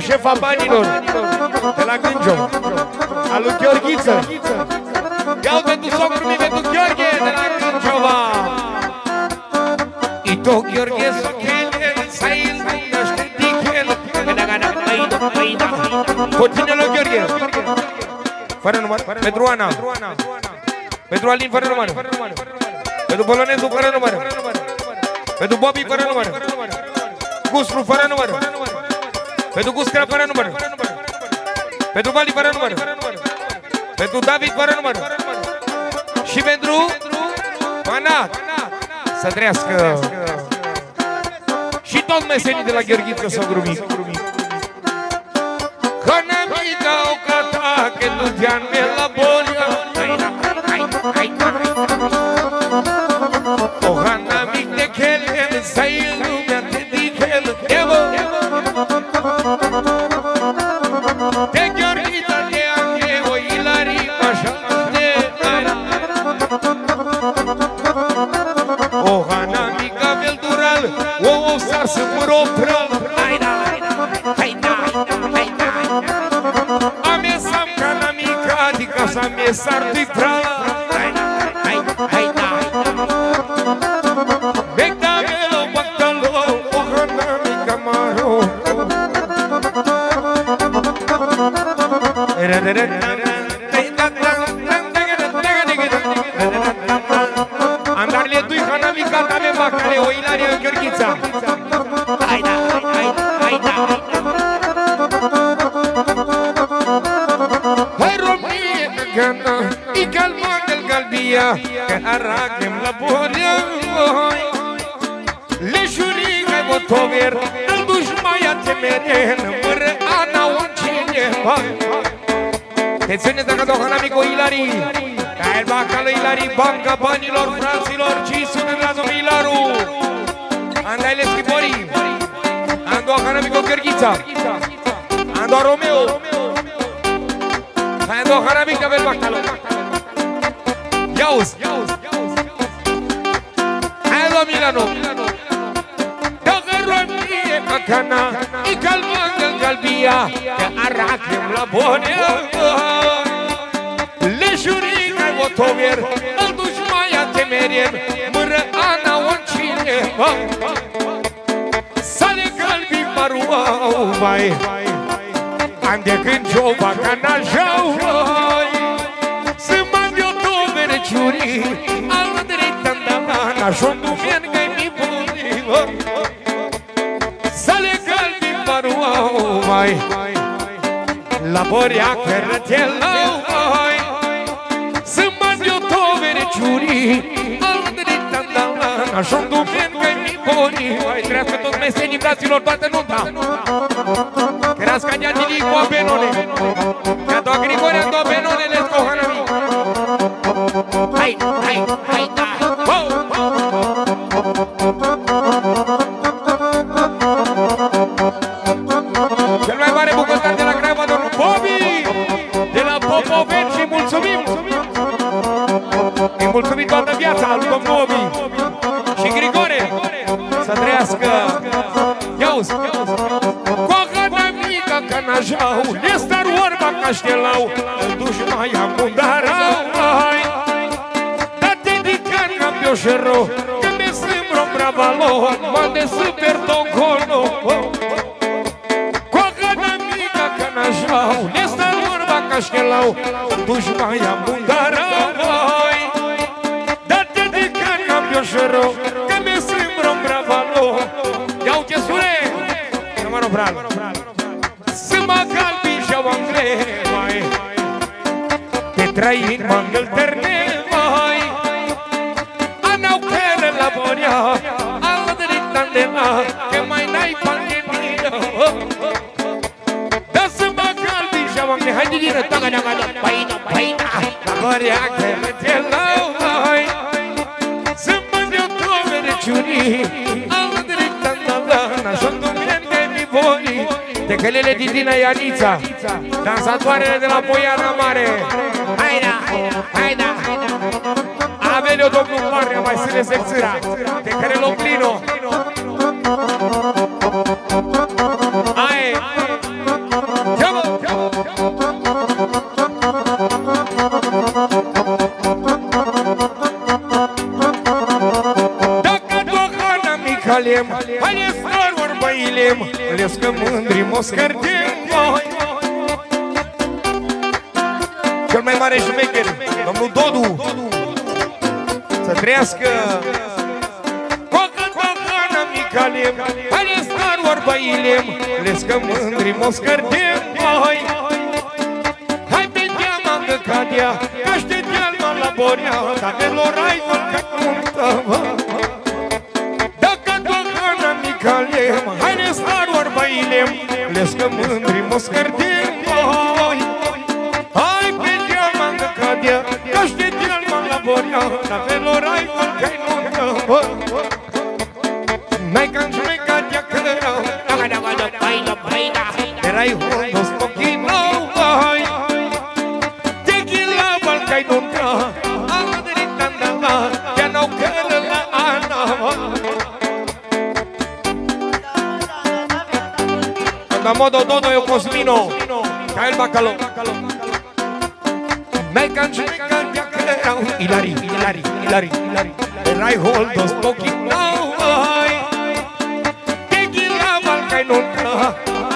Șefa banilor de la Gânjom, al lui Gheorghiță. Iau pentru socrul meu, pentru Gheorghe de la Gânjova. I to Gheorghe sochele, să îi zbunește dichele. Continue lui Gheorghe. Fără număr, pentru Pentru Alin fără număr. Pentru Polonezu fără număr. Pentru Bobby fără număr. Gustru fără număr. Pentru Guscra fără număr. Pentru Vali fără număr. Pentru David fără număr. Și pentru Manat. Să trăiască. Și tot mesenii de la Gheorghiță s-au grumit. Hanamica o cata che tu ti hanno la bolia. O hanamic de kele sai lumea te dichel evo. Te Gheorghiță de anche o Ilari așa de o hanamica veldural o sar să muro pral. Adică să mi sartu-i prala. Bectamelo, bactalo, o hanamica maro. Andarle tu-i hanamica ta me bacale, o Ilaria Gheorghița. I calma del galbia che arragem la bolia le shuriga votover al dușmaia temeren mără ana uncine te țineți dacă doar hanamico Ilari el bacală Ilari banca banilor fraților ci sună la domnul Ilaru andai schipori ando hanamico Gheorghița ando Romeo ando hanamica per bacală Iauzi! Hai la Milano! Dacă romie macana I calma del galbia Că aracem la bonia Le shuriga votover Îl duci maia temerien Mără ana oncine Sale galbi maruau vai Am de când joba canajau Ciuri, alla dritta andavana, șondu mienga-i mi buniva. Sale calbi baruau, vai, la boria cărătelau, vai. Să mangi-o tovere ciuri, alla dritta andavana, șondu mienga-i mi buniva. Trească toți mesenii, fraților, toată nunta. Crească neatilii cu abenone. Că a doua Grigore, a doua benone, le-ți cohanămii. Hai, da! Cel mai mare bucătar de la Craiova, domnul Bobby! De la Popoveni și mulțumim! Îi mulțumim toată viața lui domnul Bobby! Și Grigore! Să trăiască! Iauzi! Coagana mica canajau, nestar orba caștelau, îl duși mai amundarau, Șero, că mi sembra un bravalo, ma de super toncono. Coagana mica canajau, nesta vorba cașchelau, duși mai amundarau. Date de cana Șero, că mi sembra un bravalo. Ia uite sure, că mă rog să mă calbi și-au angrei, te trai în mangel terne. La boria, alla dritta andena, che mai n-ai pangenino. Da să mă calbi și-am angle, hai din diră, taga neamă, paina, la boria che me te lau, să mă deu tovere ciuri, alla dritta andena, șondu miente mi boni, techelele din Dina Ianița, dansatoarele de la Poiana Mare. Hai da! Avelio domnul Marnia, mai sâne secțâra, de care l-oplino. Hai! Ceamă! Dacă dohana micalem, hai star vorbăilem, les că mândri moscărdem. Cel mai mare șmecher domnul Dodu. Să trăiască Coca-Cola Micalem, hai star orbăilem, lescă mândri moscărdem, hai pe teama că cadea, caște tealma la borea, dacă lorai vălcat muntă, dacă Coca-Cola Micalem, hai star orbăilem, lescă mândri moscărdem, hai pe teama că cadea, caște tealma la borea, dacă lorai vălcat muntă, n-ai canjme cadea cărău, erai hondos pochinau, tequila balcai nunca, amadritandala, ya no queda la ana. Cuando modo dodo yo Cosmino, cae el bacalao. Me canjme cadea cărău, Hilari, erai hondos pochinau, balcai nunca,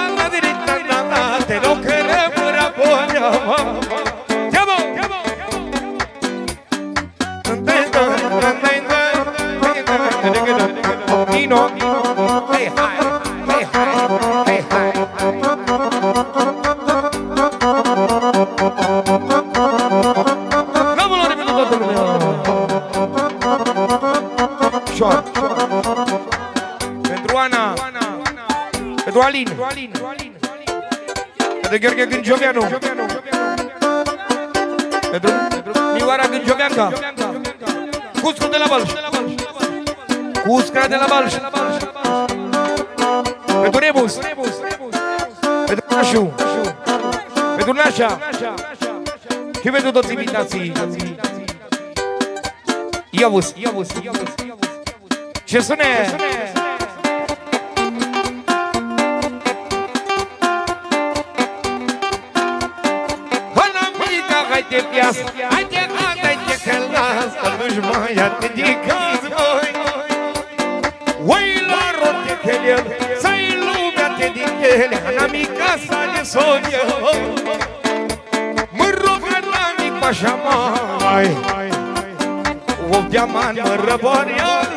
amadritandala, te lo queremos la polla. Nino, hey hi, hey hi, hey hi. Vámonos de minuto de short. Pentru Ana, pentru Alin, pentru Gheorghe Gângioveanu, pentru Mioara Gângioveanca, Cuscu de la Balș, Cuscra de la Balș, pentru Rebus, pentru Nașu, pentru Nașa și pentru toți invitații. Iavus, ce sune? Haide viață, haide că lasă, nu-și mai atâticați voi. Oi la rote că el, să-i lumea te din ele, Anamica sa de soție. Mă rog Anamic pașa mai, o diaman mă răboarea,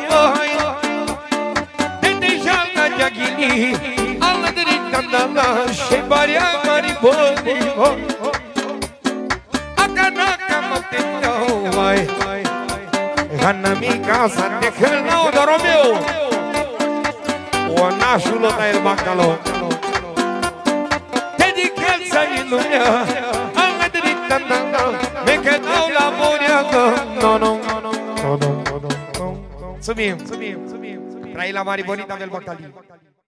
de deja la deaghini, ala de ritandala, și baria mariboni. Anamica sa de călnau de Romeo, o nașul ăla el bacalao. Dedicat să-i lumea, ala de ritandala, me cădau la boreagă. Mulțumim, trai la Maribonita del Bacalii.